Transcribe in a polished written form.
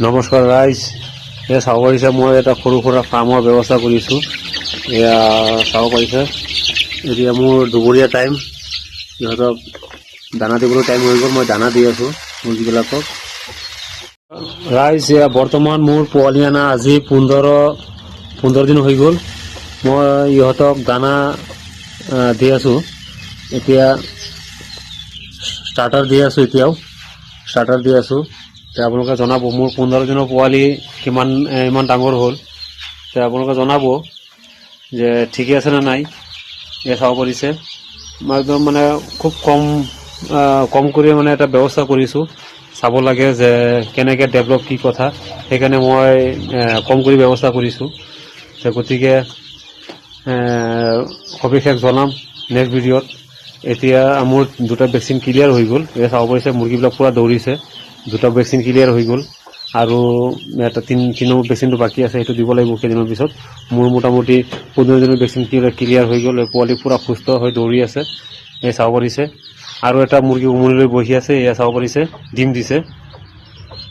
নমস্কাৰ ৰাইজ, এয়া চাব পাৰিছে মই এটা সৰু সুৰা ফাৰ্মৰ ব্যৱস্থা কৰিছোঁ। এয়া চাব পাৰিছে, এতিয়া মোৰ দুপৰীয়া টাইম, সিহঁতক দানা দিবলৈ টাইম হৈ গ'ল। মই দানা দি আছোঁ মুৰ্গীবিলাকক। ৰাইজ, এয়া বৰ্তমান মোৰ পোৱালি অনা আজি 15 দিন হৈ গ'ল। মই ইহঁতক দানা দি আছোঁ। এতিয়া ষ্টাৰ্টাৰ দি আছোঁ, ষ্টাৰ্টাৰ দি আছোঁ। আপোনালোকে জনাব মোৰ 15 দিনৰ পোৱালি কিমান ইমান ডাঙৰ হ'ল। আপোনালোকে জনাব যে ঠিকে আছে নে নাই। এয়া চাব পাৰিছে, মই একদম মানে খুব কম কৰি মানে এটা ব্যৱস্থা কৰিছোঁ। চাব লাগে যে কেনেকৈ ডেভেলপ কি কথা, সেইকাৰণে মই কম কৰি ব্যৱস্থা কৰিছোঁ। গতিকে সবিশেষ জনাম নেক্সট ভিডিঅ'ত। এতিয়া মোৰ দুটা ভেকচিন ক্লিয়াৰ হৈ গ'ল। এয়া চাব পাৰিছে মুৰ্গীবিলাক পূৰা দৌৰিছে। দুটা ভেকচিন ক্লিয়াৰ হৈ গ'ল আৰু এটা তিনি নম্বৰ ভেকচিনটো বাকী আছে, সেইটো দিব লাগিব কেইদিনৰ পিছত। মোৰ মোটামুটি 15 দিনৰ ভেকচিন ক্লিয়াৰ হৈ গ'ল। পোৱালি পূৰা সুস্থ হৈ দৌৰি আছে, এই চাব পাৰিছে। আৰু এটা মুৰ্গী উমনি লৈ বহি আছে, এয়া চাব পাৰিছে, ডিম দিছে।